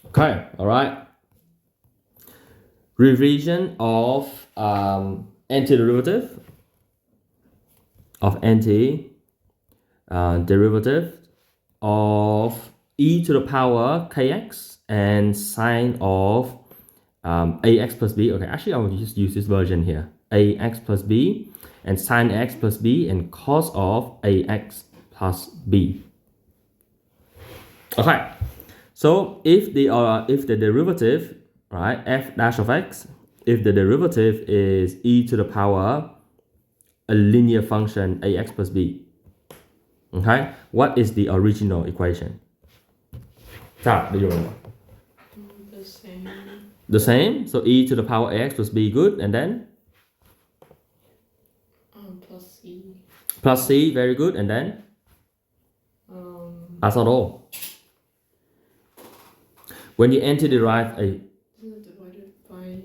Okay, all right. Revision of antiderivative derivative of e to the power kx and sine of ax plus b. Okay, actually I will just use this version here. Ax plus b and sine x plus b and cos of ax plus b. Okay, so if the derivative, right, f dash of x, if the derivative is e to the power a linear function ax plus b, okay, what is the original equation? Tao, do you remember? The same. The same. So e to the power ax plus b, good, and then Plus c. plus c, very good, and then that's not all. When you antiderive a, Isn't it divided by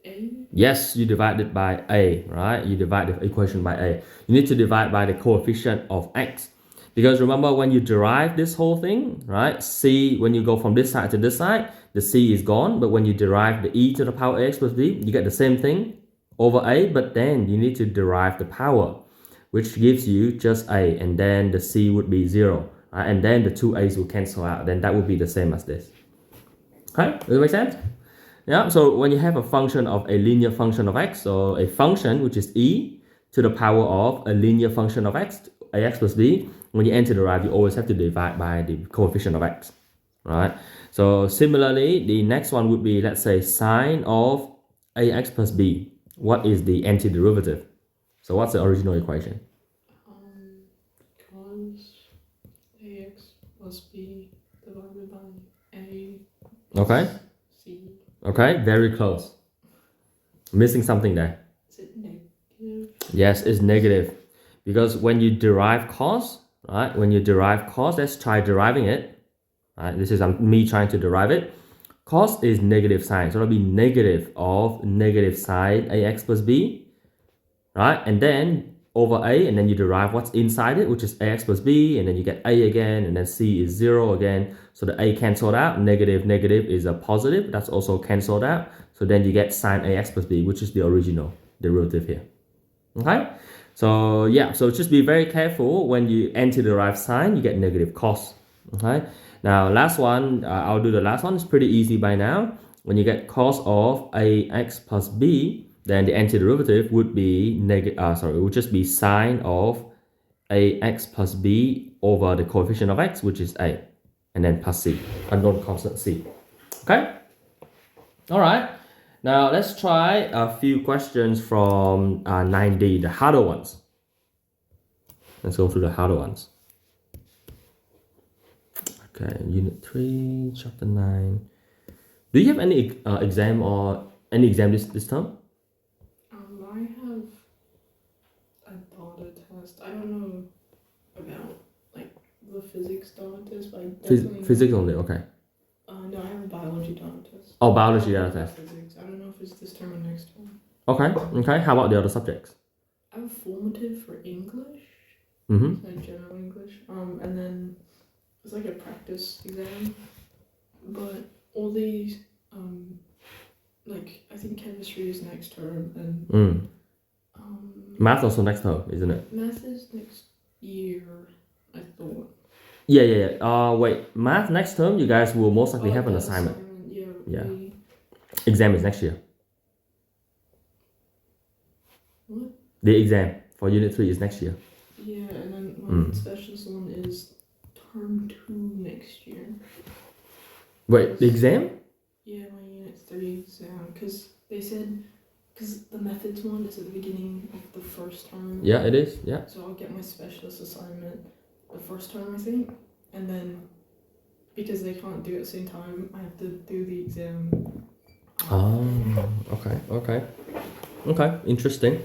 a? yes, you divide it by a, right? You divide the equation by a. You need to divide by the coefficient of x. Because remember, when you derive this whole thing, right? C, when you go from this side to this side, the c is gone. But when you derive the e to the power x plus b, you get the same thing over a, but then you need to derive the power, which gives you just a, and then the c would be 0. Right? And then the two a's will cancel out. Then that would be the same as this. Okay, does it make sense? Yeah, so when you have a function of a linear function of x, so a function which is e to the power of a linear function of x, ax plus b, when you antiderive, you always have to divide by the coefficient of x, right? So similarly, the next one would be, let's say, sine of ax plus b. What is the antiderivative? So what's the original equation? Cos ax plus b divided by a. Okay. C. Okay, very close. Missing something there. Is it negative? Yes, it's negative. Because when you derive cos, right? When you derive cos, let's try deriving it. Right? This is me trying to derive it. Cos is negative sine, so it'll be negative of negative sine ax plus b, right? And then over a, and then you derive what's inside it, which is ax plus b, and then you get a again, and then c is 0 again. So the a cancelled out, negative is a positive, that's also cancelled out. So then you get sine ax plus b, which is the original derivative here. Okay, so yeah, so just be very careful when you antiderive sine, you get negative cos. Okay, now last one, I'll do the last one. It's pretty easy by now. When you get cos of ax plus b, then the antiderivative would be it would just be sine of ax plus b over the coefficient of x, which is a, and then plus c, unknown constant c. Okay, all right. Now let's try a few questions from 9D, the harder ones. Let's go through the harder ones. Okay, Unit 3, Chapter 9. Do you have any exam or any exam this term? I have a data test. I don't know about like the physics data test, but I definitely Physics only, okay. No, I have a biology data test. Oh, biology data test. Physics. I don't know if it's this term or next term. Okay. How about the other subjects? I have a formative for English. Mm-hmm. Like general English. And then it's like a practice exam. But all these, like I think chemistry is next term and math also next term, isn't it? math is next year, I thought. Yeah. Wait, math next term, you guys will most likely have an assignment. Yeah. Exam is next year. What? The exam for Unit 3 is next year. Yeah, and then my specialist one is term 2 next year. Wait, the exam? Yeah, my Unit 3 exam, because they said, because the methods one is at the beginning of the first term. Yeah, it is, yeah. So I'll get my specialist assignment the first term, I think, and then because they can't do it at the same time, I have to do the exam. Oh, okay, interesting.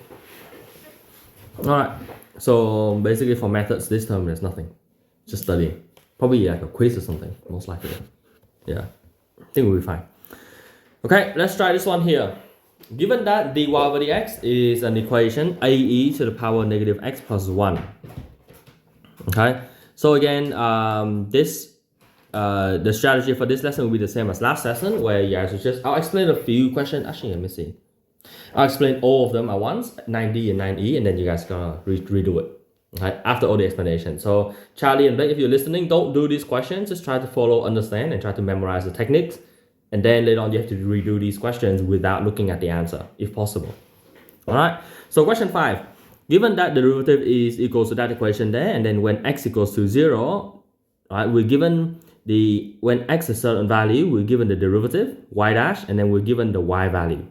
Alright, so basically for methods this term there's nothing, just studying. Probably like a quiz or something, most likely. Yeah, I think we'll be fine. Okay, let's try this one here. Given that dy over dx is an equation ae to the power negative x plus 1. Okay, so again, this the strategy for this lesson will be the same as last lesson, where you guys will just, I'll explain a few questions. Actually, let me see. I'll explain all of them at once, 9D and 9E, and then you guys gonna redo it. Okay, after all the explanation. So Charlie and Blake, if you're listening, don't do these questions. Just try to follow, understand, and try to memorize the techniques. And then later on, you have to redo these questions without looking at the answer, if possible. All right. So question 5. Given that the derivative is equals to that equation there, and then when x equals to 0, right, we're given when x is a certain value, we're given the derivative, y dash, and then we're given the y value.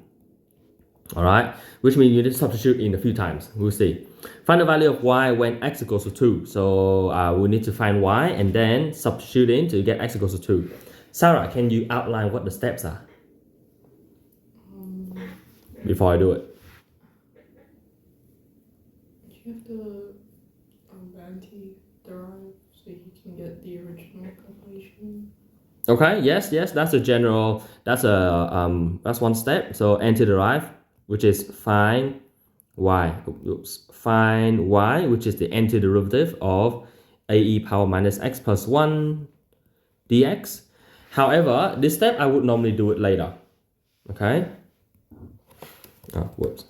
All right, which means you need to substitute in a few times. We'll see. Find the value of y when x equals to 2. So we need to find y and then substitute in to get x equals to 2. Sarah, can you outline what the steps are before I do it? You have to anti-derive so you can get the original calculation. Okay, yes, that's a general, that's one step. So anti-derive, which is find y, which is the antiderivative of ae power minus x plus 1 dx. However, this step I would normally do it later. Okay. Oh, whoops.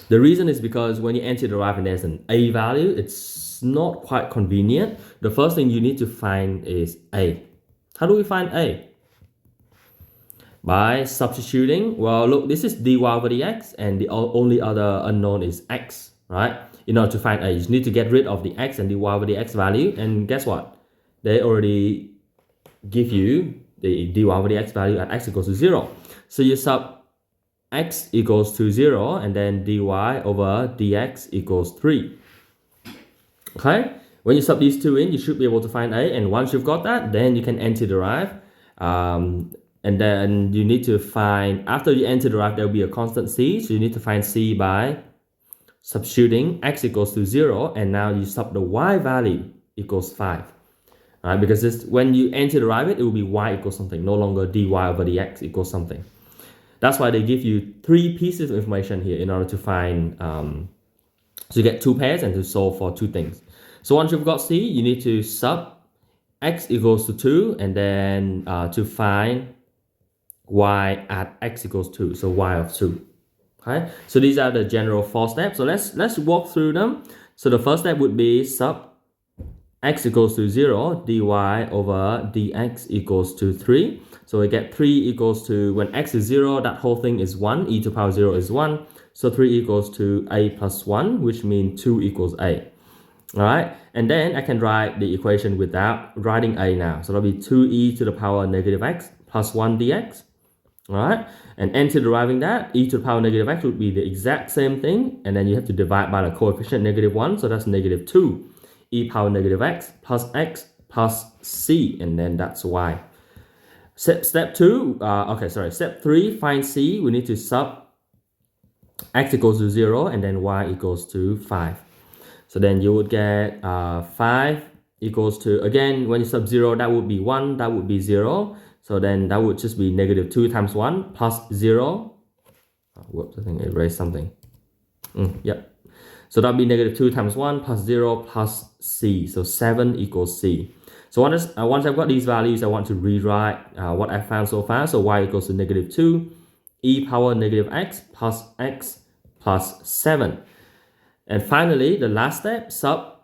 The reason is because when you antiderive and there's an a value, it's not quite convenient. The first thing you need to find is a. How do we find a? By substituting. Well, look, this is dy over dx, and the only other unknown is x, right? In order to find a, you need to get rid of the x and dy over dx value, and guess what? They already give you the dy over dx value at x equals to 0. So you sub x equals to 0, and then dy over dx equals 3. Okay? When you sub these two in, you should be able to find a, and once you've got that, then you can antiderive. And then you need to find, after you antiderive, there will be a constant c, so you need to find c by substituting x equals to 0, and now you sub the y value equals 5. Right? Because when you antiderive it, it will be y equals something, no longer dy over dx equals something. That's why they give you 3 pieces of information here in order to find, so you get 2 pairs and to solve for 2 things. So once you've got c, you need to sub x equals to 2, and then to find y at x equals 2, so y of 2. Okay, so these are the general 4 steps. So let's walk through them. So the first step would be sub x equals to 0, dy over dx equals to 3. So we get 3 equals to, when x is 0, that whole thing is 1, e to the power 0 is 1. So 3 equals to a plus 1, which means 2 equals a. All right, and then I can write the equation without writing a now. So that'll be 2e to the power negative x plus 1 dx. All right, and anti-deriving that, e to the power negative x would be the exact same thing, and then you have to divide by the coefficient negative 1, so that's negative 2 e power negative x plus c, and then that's y. Step 2, step 3, find c. We need to sub x equals to 0, and then y equals to 5. So then you would get 5 equals to, again, when you sub 0, that would be 1, that would be 0. So then that would just be negative 2 times 1 plus 0. Oh, whoops, I think I erased something. Yep. So that would be negative 2 times 1 plus 0 plus c. So 7 equals c. So once I've got these values, I want to rewrite what I found so far. So y equals to negative 2 e power negative x plus 7. And finally, the last step, sub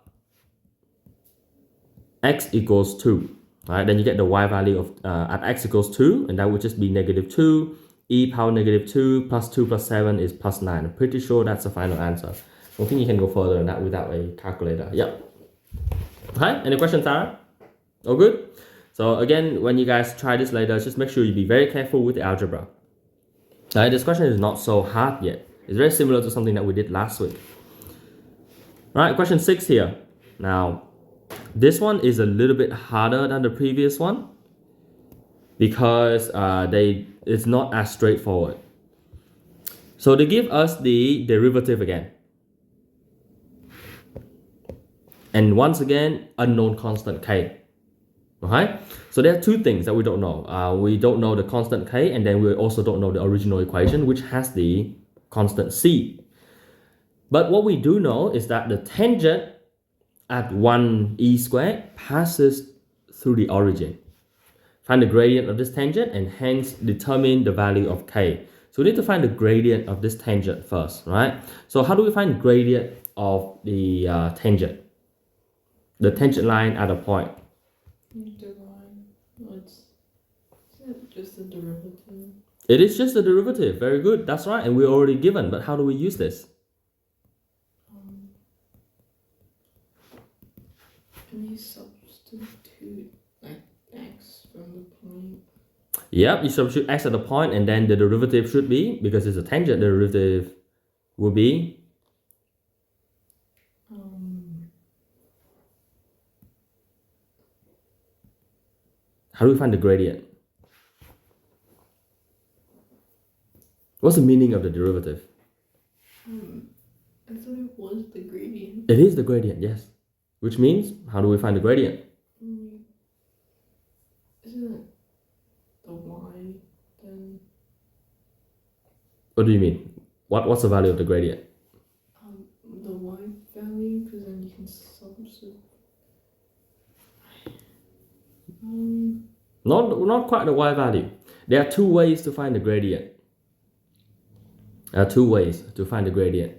x equals 2. Right, then you get the y value of at x equals 2, and that would just be negative 2 e power negative 2 plus 2 plus 7 is plus 9. I'm pretty sure that's the final answer. I don't think you can go further than that without a calculator. Yep. Okay, any questions, Sarah? All good? So again, when you guys try this later, just make sure you be very careful with the algebra. This question is not so hard yet. It's very similar to something that we did last week. Right, question 6 here. Now, this one is a little bit harder than the previous one because it's not as straightforward. So they give us the derivative again. And once again, unknown constant k. Okay? So there are 2 things that we don't know. We don't know the constant k, and then we also don't know the original equation, which has the constant c. But what we do know is that the tangent at 1e squared passes through the origin. Find the gradient of this tangent and hence determine the value of k. So we need to find the gradient of this tangent first, right? So how do we find gradient of the tangent? The tangent line at a point. Divine. Isn't it just the derivative? It is just the derivative. Very good. That's right. And we're already given. But how do we use this? Can you substitute like x from the point? Yep, you substitute x at the point and then the derivative should be, because it's a tangent, the derivative will be how do we find the gradient? What's the meaning of the derivative? I thought it was the gradient. It is the gradient, yes. Which means, how do we find the gradient? Isn't it the y then? What do you mean? What's the value of the gradient? The y value, because then you can substitute. Not quite the y value. There are two ways to find the gradient. There are two ways to find the gradient.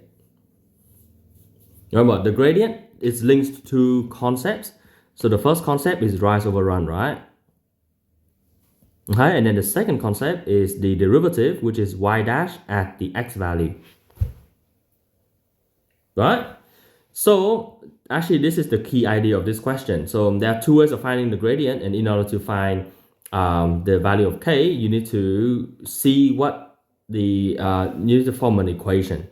Remember, the gradient is linked to two concepts. So the first concept is rise over run, right? Okay, and then the second concept is the derivative, which is y dash at the x value. Right? So actually, this is the key idea of this question. So there are two ways of finding the gradient, and in order to find the value of k, you need to see what you need to form an equation.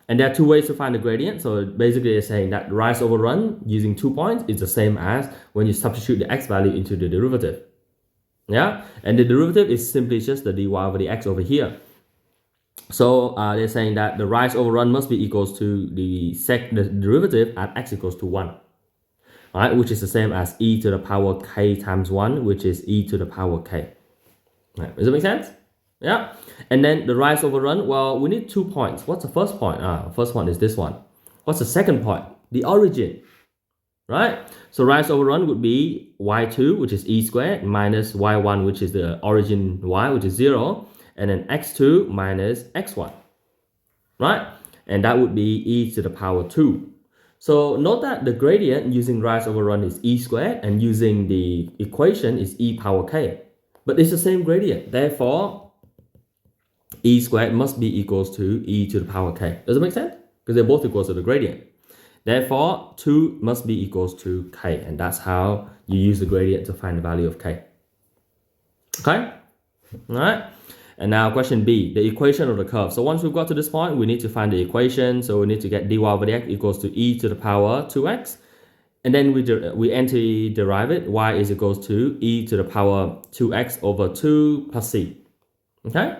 And there are two ways to find the gradient. So basically, they're saying that rise over run using 2 points is the same as when you substitute the x value into the derivative. Yeah, and the derivative is simply just the dy over the x over here. So they're saying that the rise over run must be equals to the derivative at x equals to 1. Right, which is the same as e to the power k times 1, which is e to the power k. Right, does it make sense? Yeah. And then the rise over run, well, we need 2 points. What's the first point? First one is this one. What's the second point? The origin. Right? So rise over run would be y2, which is e squared, minus y1, which is the origin y, which is 0, and then x2 minus x1. Right? And that would be e to the power 2. So note that the gradient using rise over run is e squared, and using the equation is e power k. But it's the same gradient. Therefore, e squared must be equals to e to the power k. Does it make sense? Because they're both equal to the gradient. Therefore, 2 must be equals to k, and that's how you use the gradient to find the value of k. Okay? Alright? And now question B, the equation of the curve. So once we've got to this point, we need to find the equation. So we need to get dy over dx equals to e to the power 2x. And then we anti-derive it. Y is equals to e to the power 2x over 2 plus c. Okay?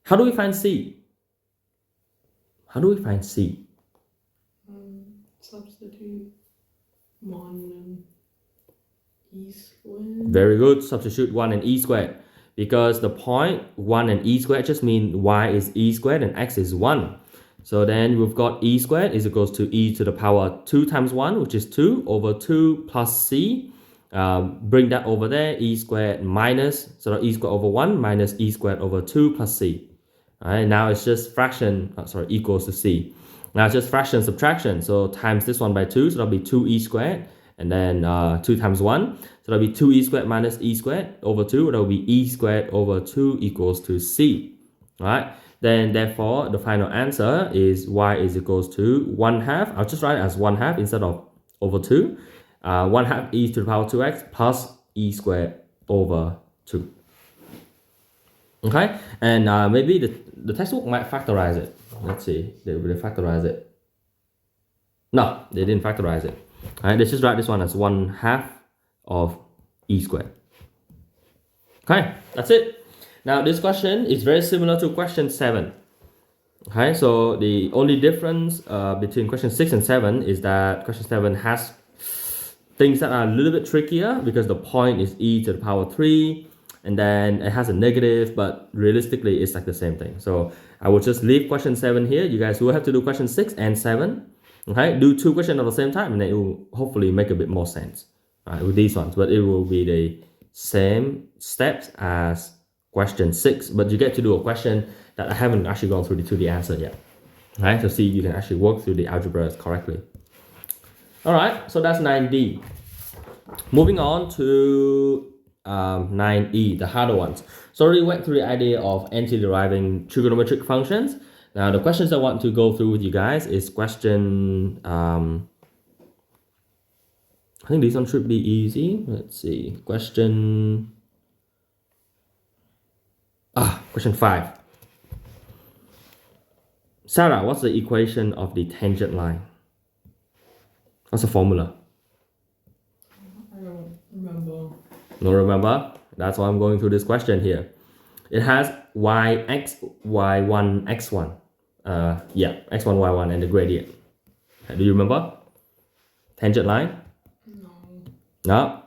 How do we find c? How do we find c? Substitute 1 and e squared. Very good. Substitute 1 and e squared. Because the point 1 and e squared just mean y is e squared and x is 1. So then we've got e squared is equals to e to the power 2 times 1, which is 2, over 2 plus c. Bring that over there, e squared minus, so e squared over 1 minus e squared over 2 plus c. Alright, now it's just fraction, equals to c. Now it's just fraction subtraction, so times this one by 2, so that'll be 2e squared, and then 2 times 1, so that'll be 2e squared minus e squared over 2, that'll be e squared over 2 equals to c. Alright, then therefore the final answer is y is equals to 1/2, I'll just write it as 1/2 instead of over 2, 1/2 e to the power 2x plus e squared over 2. Okay, and maybe the textbook might factorize it. Let's see, they factorize it. No, they didn't factorize it. Alright, let's just write this one as 1/2 of e squared. Okay, that's it. Now this question is very similar to question 7. Okay, so the only difference between question 6 and 7 is that question 7 has things that are a little bit trickier because the point is e to the power 3, and then it has a negative, but realistically it's like the same thing. So I will just leave question 7 here. You guys will have to do question 6 and 7. Okay, do 2 questions at the same time, and then it will hopefully make a bit more sense. right, with these ones, but it will be the same steps as question 6, but you get to do a question that I haven't actually gone through to the answer yet. Right, so see, you can actually work through the algebras correctly. All right, so that's 9D. Moving on to 9E, the harder ones. So already went through the idea of anti-deriving trigonometric functions. Now the questions I want to go through with you guys is question, I think this one should be easy. Let's see, question 5. Sarah, what's the equation of the tangent line? What's the formula? I don't remember. No, remember? That's why I'm going through this question here. It has yx, y1, x1. X1, y1 and the gradient. Do you remember? Tangent line? No. No.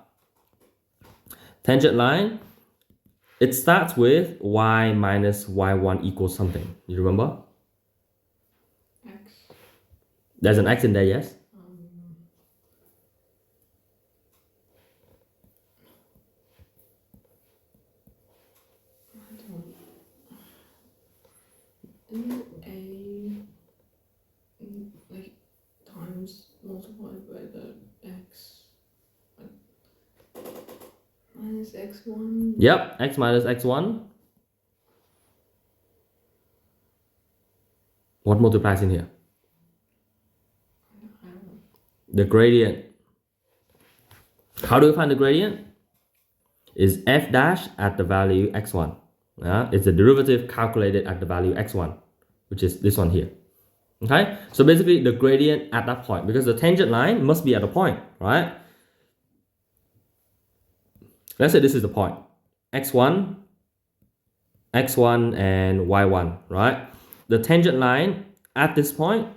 Tangent line, it starts with y minus y1 equals something. You remember? X. There's an x in there, yes? Isn't A like times multiplied by the x minus x1? Yep, x minus x1. What multiplies in here? I don't know. The gradient. How do we find the gradient? Is f dash at the value x1. It's the derivative calculated at the value x1, which is this one here. Okay, so basically the gradient at that point, because the tangent line must be at a point, right? Let's say this is the point, x1, and y1, right? The tangent line at this point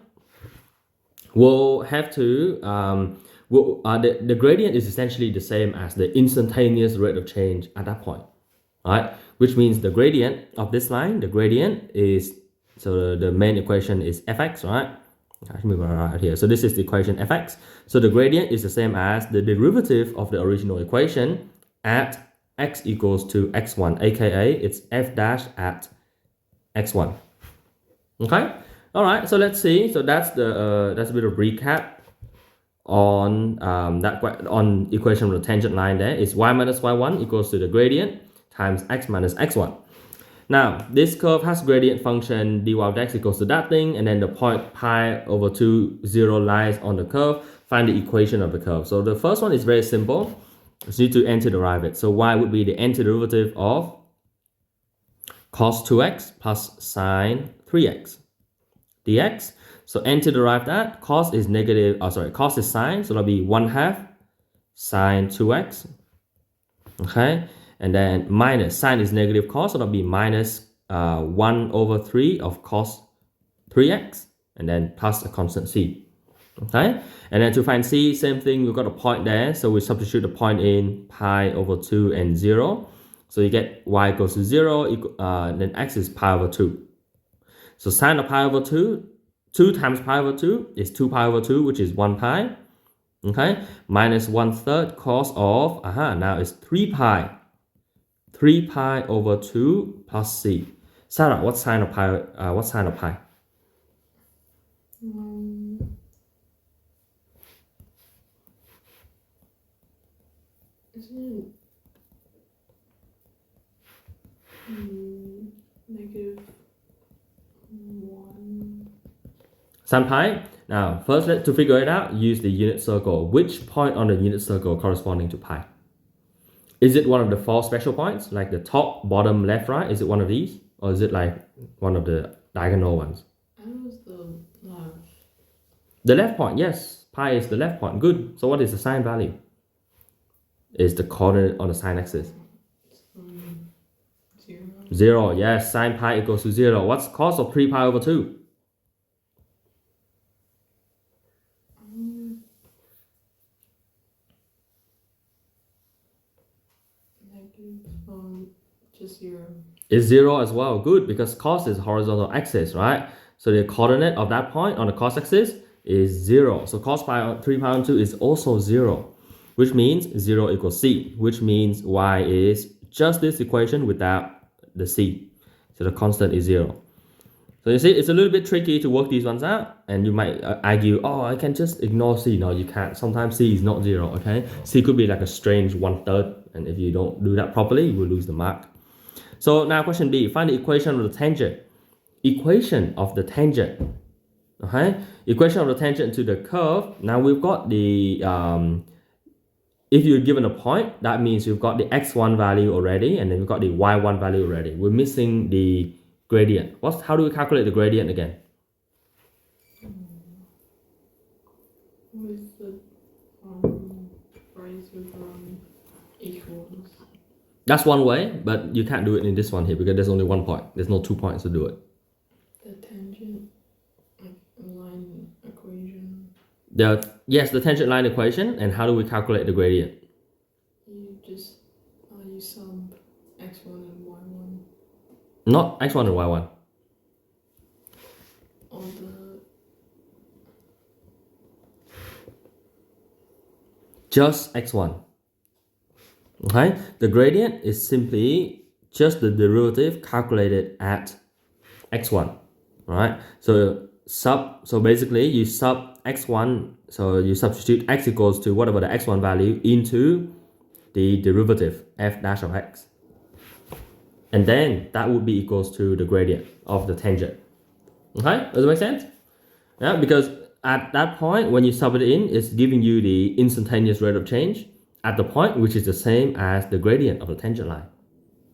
will have to, the gradient is essentially the same as the instantaneous rate of change at that point, right? Which means the gradient of this line, the gradient is, so the main equation is fx, right? I should move right here. So this is the equation fx. So the gradient is the same as the derivative of the original equation at x equals to x1, aka it's f dash at x1. Okay, all right. So let's see. So that's a bit of recap on on equation of the tangent line. There is y minus y1 equals to the gradient times x minus x1. Now, this curve has gradient function dy of x equals to that thing, and then the point pi over 2, 0 lies on the curve. Find the equation of the curve. So the first one is very simple. You need to antiderive it. So y would be the antiderivative of cos 2x plus sine 3x dx. So antiderive that. Cos is negative, cos is sine, so that'll be 1/2 sine 2x. Okay. And then minus, sine is negative cos, so that'll be minus 1/3 of cos 3x, and then plus a constant c. Okay, and then to find c, same thing, we've got a point there, so we substitute the point in pi over 2 and 0. So you get y equals to 0, and then x is pi over 2. So sine of pi over 2, 2 times pi over 2 is 2 pi over 2, which is 1 pi. Okay, minus 1/3 cos of, now it's 3 pi. 3 pi over 2 plus c. Sarah, what sine of pi? Isn't it negative 1? Sine pi. Now, first, to figure it out, use the unit circle. Which point on the unit circle corresponding to pi? Is it one of the 4 special points, like the top, bottom, left, right? Is it one of these? Or is it like one of the diagonal ones? I know it's the left. The left point, yes. Pi is the left point. Good. So what is the sine value? Is the coordinate on the sine axis? 0. 0, yes. Sine pi equals to 0. What's cos of 3 pi over 2? Just 0. Is 0 as well. Good, because cos is horizontal axis, right? So the coordinate of that point on the cos axis is 0. So cos pi 3 pi on 2 is also 0. which means 0 equals c, which means y is just this equation without the c. So the constant is 0. So you see, it's a little bit tricky to work these ones out, and you might argue, oh, I can just ignore c. No, you can't. Sometimes c is not 0, okay? C could be like a strange 1/3, and if you don't do that properly, you will lose the mark. So now question B, find the equation of the tangent. Equation of the tangent, okay? Equation of the tangent to the curve. Now we've got the, if you're given a point, that means you've got the x1 value already, and then you've got the y1 value already. We're missing the gradient. How do we calculate the gradient again? With the price of equals. That's one way, but you can't do it in this one here because there's only one point. There's no 2 points to do it. The tangent line equation. Yes, the tangent line equation. And how do we calculate the gradient? You just you sum x1 and y1. Not x1 and y1. On the Just x1. Okay, the gradient is simply just the derivative calculated at x1. Right? So basically you sub x1, so you substitute x equals to whatever the x1 value into the derivative f dash of x. And then that would be equals to the gradient of the tangent. Okay, does it make sense? Yeah, because at that point, when you sub it in, it's giving you the instantaneous rate of change at the point, which is the same as the gradient of the tangent line.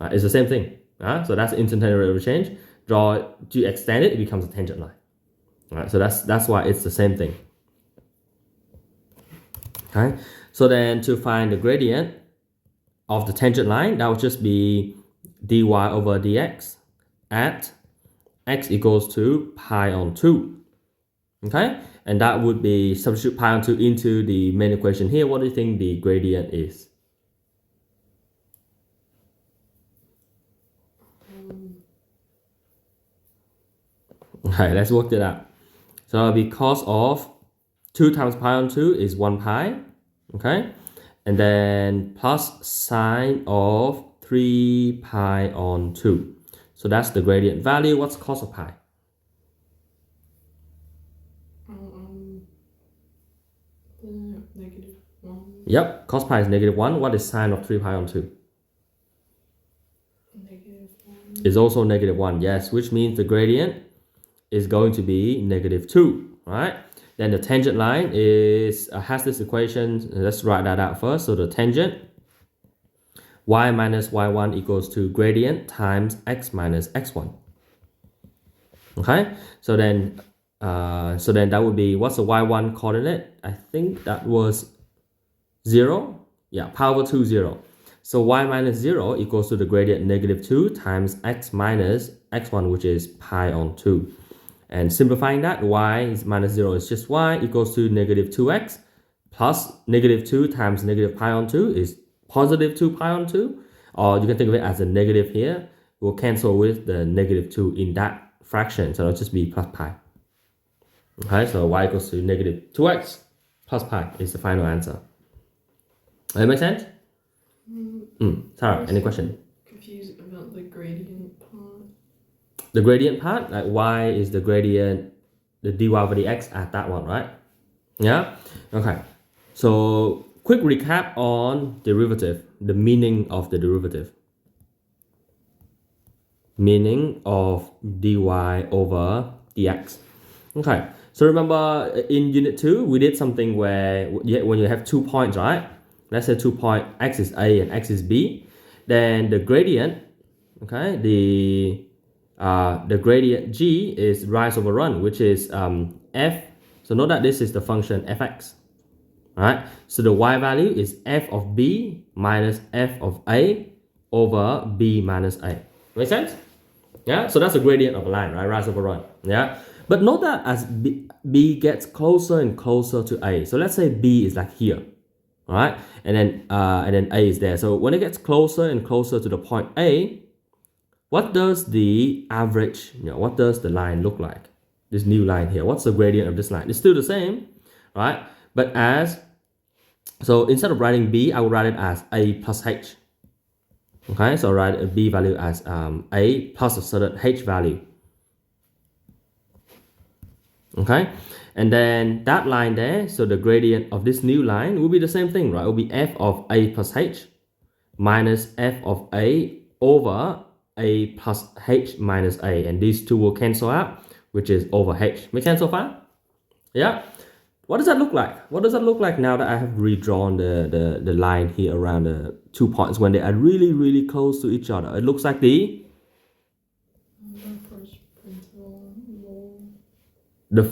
It's the same thing. So that's the instantaneous rate of change. To extend it, it becomes a tangent line. So that's why it's the same thing. Okay, so then to find the gradient of the tangent line, that would just be dy over dx at x equals to pi on 2. Okay, and that would be substitute pi on 2 into the main equation here. What do you think the gradient is? Okay, let's work it out. So it'll be cos of 2 times pi on 2 is 1 pi. Okay, and then plus sine of 3 pi on 2. So that's the gradient value. What's cos of pi? -1. Yep, cos pi is -1. What is sine of 3 pi on 2? -1. Is also -1, yes, which means the gradient is going to be -2, right? Then the tangent line has this equation. Let's write that out first. So the tangent, y minus y1 equals to gradient times x minus x1. Okay, so then that would be, what's the y1 coordinate? I think that was 0. Yeah, pi over 2, 0. So y minus 0 equals to the gradient -2 times x minus x1, which is pi on 2. And simplifying that, y is minus 0 is just y equals to -2x plus -2 times pi on 2 is +2 pi on 2. Or you can think of it as a negative here. We'll cancel with the -2 in that fraction. So it'll just be plus pi. Okay, so y equals to -2x plus pi is the final answer. Does that make sense? Sarah, any question? Confused about the gradient part. The gradient part, like y is the gradient, the dy over dx at that one, right? Yeah? Okay. So quick recap on derivative, the meaning of the derivative. Meaning of dy over dx. Okay. So remember in unit 2, we did something where when you have 2 points, right? Let's say 2 point, x is a and x is b. Then the gradient, okay, the gradient g is rise over run, which is f. So note that this is the function fx. Alright, so the y value is f of b minus f of a over b minus a. Make sense? Yeah, so that's the gradient of a line, right? Rise over run. Yeah, but note that as b gets closer and closer to a. So let's say b is like here. Alright, and then a is there. So when it gets closer and closer to the point a, what does the average, what does the line look like? This new line here, what's the gradient of this line? It's still the same, right? But as So instead of writing b, I will write it as a plus h. Okay, so write a b value as a plus a certain h value. Okay, and then that line there, so the gradient of this new line will be the same thing, right? It will be f of a plus h minus f of a over a plus h minus a, and these two will cancel out, which is over h. Make sense so far? Yeah. What does that look like? What does that look like now that I have redrawn the line here around the 2 points when they are really, really close to each other? It looks like the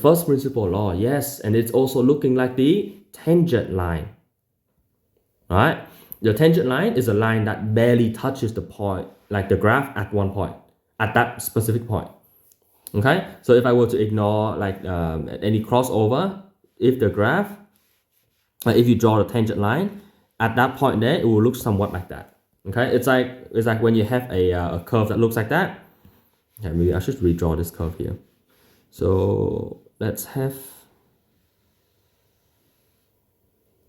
first principle law, yes, and it's also looking like the tangent line, right? The tangent line is a line that barely touches the point, like the graph at one point, at that specific point. Okay, so if I were to ignore like any crossover, if the graph, if you draw the tangent line at that point there, it will look somewhat like that. Okay, it's like when you have a curve that looks like that. Okay, maybe I should redraw this curve here. So let's have.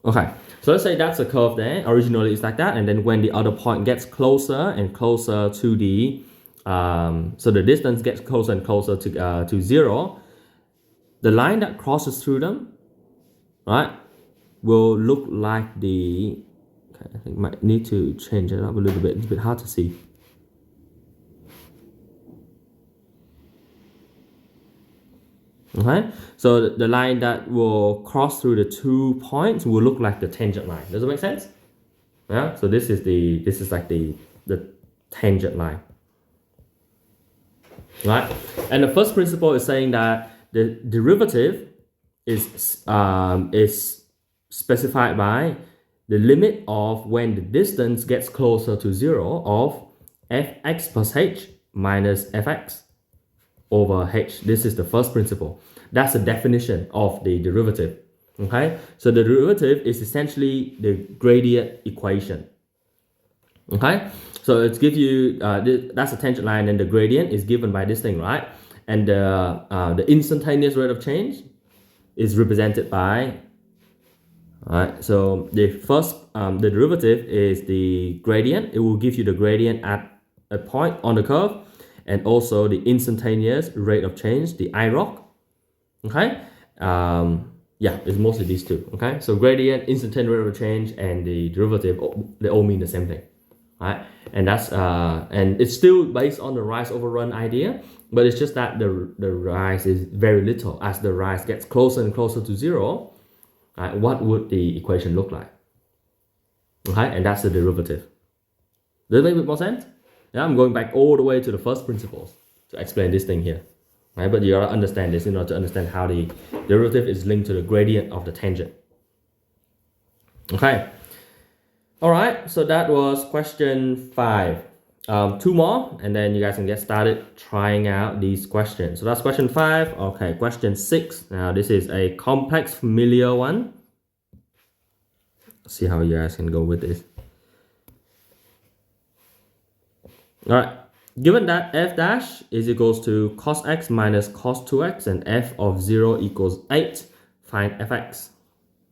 Okay, so let's say that's a curve there. Originally it's like that, and then when the other point gets closer and closer to the so the distance gets closer and closer to 0, the line that crosses through them, right, will look like the, okay, I think might need to change it up a little bit. It's a bit hard to see. Okay, so the line that will cross through the 2 points will look like the tangent line. Does it make sense? Yeah. So this is like the tangent line, right? And the first principle is saying that the derivative is specified by the limit of when the distance gets closer to 0 of fx plus h minus fx over h. This is the first principle. That's the definition of the derivative. Okay, so the derivative is essentially the gradient equation. Okay, so it gives you that's a tangent line, and the gradient is given by this thing, right? And the instantaneous rate of change is represented by, alright, so the first the derivative is the gradient. It will give you the gradient at a point on the curve, and also the instantaneous rate of change, the IROC. Okay, yeah, it's mostly these two. Okay, so gradient, instantaneous rate of change, and the derivative, they all mean the same thing. Right, and that's and it's still based on the rise over run idea, but it's just that the rise is very little. As the rise gets closer and closer to 0, right, what would the equation look like? Okay, and that's the derivative. Does it make a bit more sense? Yeah, I'm going back all the way to the first principles to explain this thing here. Right, but you gotta understand this in order to understand how the derivative is linked to the gradient of the tangent. Okay. All right, so that was question 5. 2 more, and then you guys can get started trying out these questions. So that's question 5. Okay, question 6. Now this is a complex familiar one. Let's see how you guys can go with this. All right, given that f dash is equals to cos x minus cos 2x and f of 0 equals 8, find fx.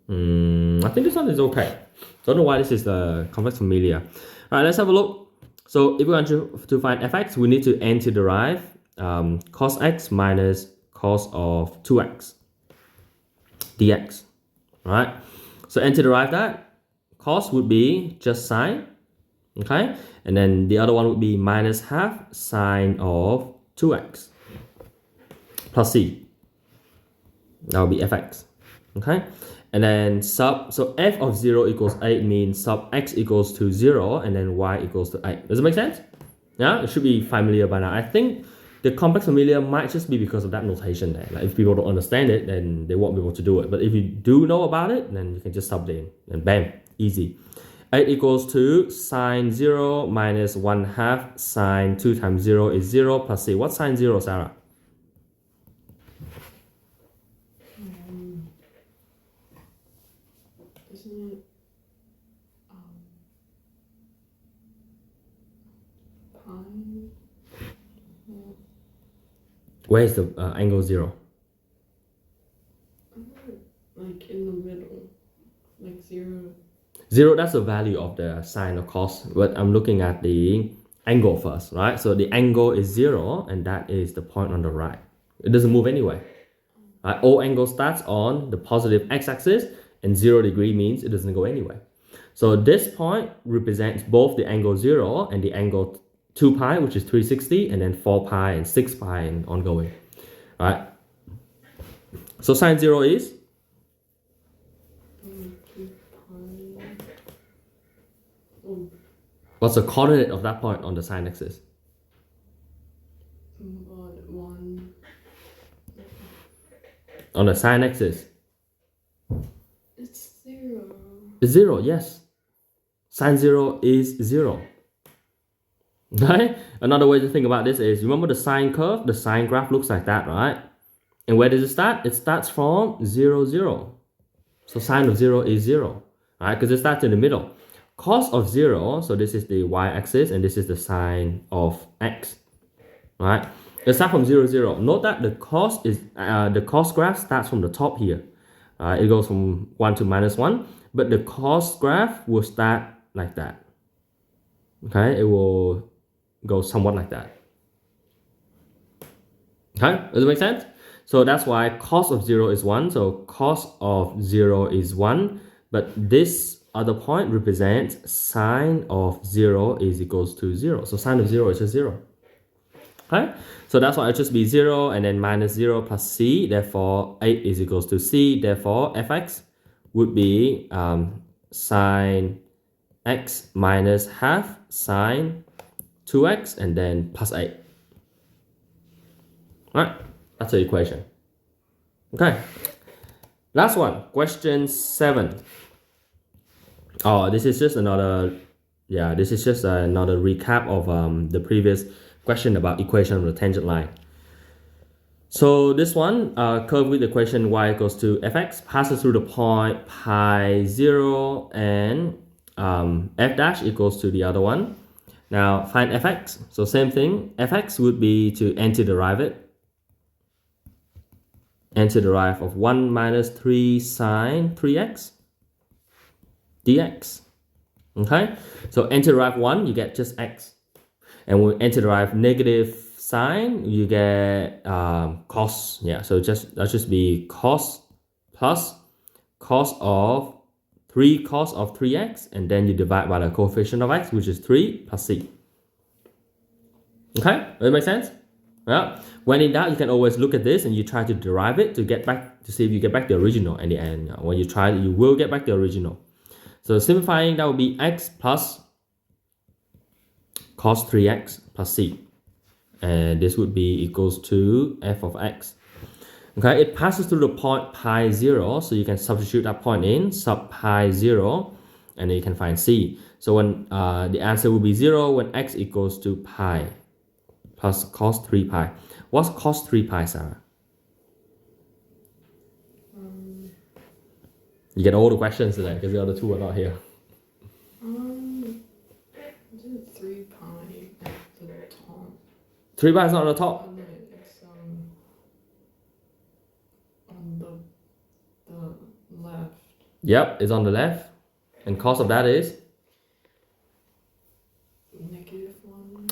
I think this one is okay. Don't know why this is the complex familiar. All right, let's have a look. So if we want to find fx, we need to antiderive cos x minus cos of 2x dx. All right, so antiderive that, cos would be just sine, okay, and then the other one would be minus half sine of 2x plus c. That would be fx, okay. And then so f of 0 equals 8 means sub x equals to 0, and then y equals to 8. Does it make sense? Yeah, it should be familiar by now. I think the complex familiar might just be because of that notation there. Like if people don't understand it, then they won't be able to do it. But if you do know about it, then you can just sub it in, and bam, easy. 8 equals to sine 0 minus 1/2 sine 2 times 0 is 0 plus c. What's sine 0, Sarah? Isn't it pi? Where is the angle 0? Like in the middle, like 0. 0, that's the value of the sine or cos, but I'm looking at the angle first, right? So the angle is 0, and that is the point on the right. It doesn't move anyway. Right? All angle starts on the positive x-axis, and 0 degree means it doesn't go anywhere. So this point represents both the angle 0 and the angle 2 pi, which is 360, and then 4 pi and 6 pi and ongoing. Right? So sine 0 is? 2 pi. Oh, What's the coordinate of that point on the sine axis? 1. On the sine axis? It's 0. It's 0, yes. Sine 0 is 0. Right? Another way to think about this is, remember the sine curve? The sine graph looks like that, right? And where does it start? It starts from 0, 0. So sine of 0 is 0, right? Because it starts in the middle. Cos of 0, so this is the y-axis, and this is the sine of x, right? It starts from 0, 0. Note that the cos graph starts from the top here. It goes from 1 to -1, but the cos graph will start like that. Okay, it will go somewhat like that. Okay, does it make sense? So that's why cos of 0 is 1. So cos of 0 is 1, but this other point represents sine of 0 is equals to 0. So sine of 0 is just 0. Okay, so that's why it just be 0 and then minus 0 plus c. Therefore, 8 is equals to c. Therefore, fx would be sine x minus half sine 2x and then plus 8. Alright, that's the equation. Okay, last one, question 7. Oh, this is just another recap of the previous question about equation of the tangent line. So this one, curve with equation y equals to fx passes through the point pi 0 and f dash equals to the other one. Now find fx. So same thing, fx would be to antiderive it. Antiderive of 1 minus 3 sine 3x dx. Okay, so antiderive 1, you get just x. And when antiderive negative sine, you get cos. Yeah, so that'll just be cos plus cos of 3 cos of 3x, and then you divide by the coefficient of x, which is 3 plus c. Okay, does that make sense? Yeah. When in doubt, you can always look at this and you try to derive it to get back, to see if you get back the original at the end. When you try it, you will get back the original. So simplifying, that will be x plus cos 3x plus c. And this would be equals to f of x. Okay, it passes through the point pi 0, so you can substitute that point in, sub pi 0, and then you can find c. So when the answer will be 0 when x equals to pi plus cos 3 pi. What's cos 3 pi, Sarah? You get all the questions today because the other two are not here. Is it 3 pi at the top? 3 pi is not at the top. Oh, no, it's on the left. Yep, it's on the left. And cos of that is?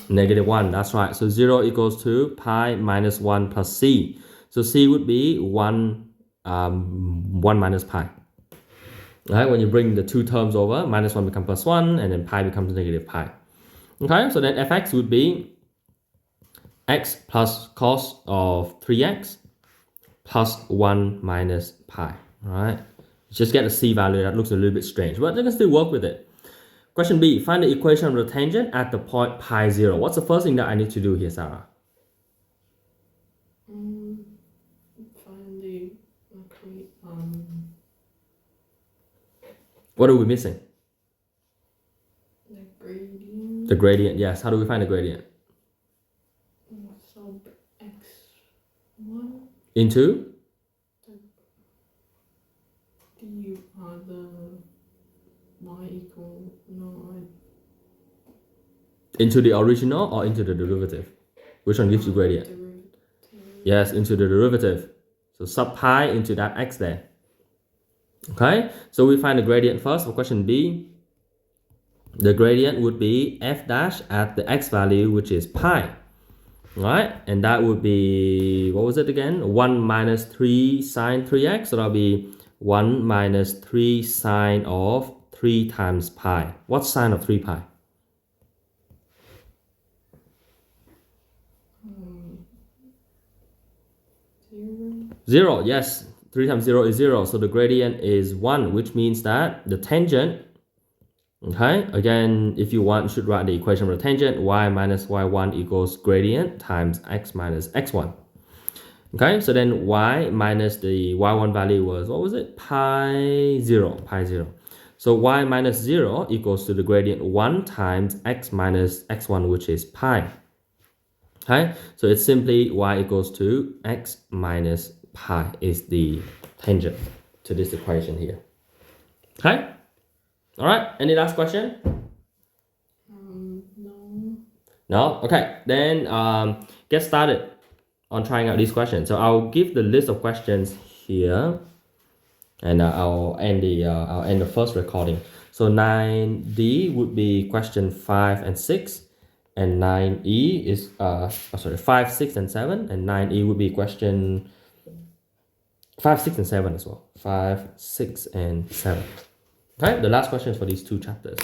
-1, that's right. So 0 equals to pi minus 1 plus c. So c would be 1 minus pi. Right? When you bring the two terms over, minus 1 becomes plus 1, and then pi becomes negative pi. Okay, so then fx would be x plus cos of 3x plus 1 minus pi. Right? Just get a c value that looks a little bit strange, but you can still work with it. Question B, find the equation of the tangent at the point pi 0. What's the first thing that I need to do here, Sarah? Find the, what are we missing? the gradient. The gradient, yes. How do we find the gradient? Sub x1 Into? the y equal, Into the original or into the derivative? Which one gives you gradient? derivative. Yes, into the derivative. So sub pi into that x there. Okay, so we find the gradient first for question B. The gradient would be f dash at the x value, which is pi. Right, and that would be, what was it again? 1 minus 3 sine 3x, so that'll be 1 minus 3 sine of 3 times pi. What's sine of 3 pi? Zero. 0, yes. 3 times 0 is 0, so the gradient is 1, which means that the tangent, okay, again, if you want, you should write the equation for the tangent, y minus y1 equals gradient times x minus x1. Okay, so then y minus the y1 value was, what was it? Pi 0. So y minus 0 equals to the gradient 1 times x minus x1, which is pi. Okay, so it's simply y equals to x minus pi is the tangent to this equation here. Okay, all right, any last question? No. No? Okay, then get started on trying out these questions. So I'll give the list of questions here, and I'll end the first recording. So 9D would be question 5 and 6, and 9E is 5, 6, and 7, and 9E would be question 5, 6, and 7 as well. 5, 6, and 7. Okay, the last questions for these two chapters.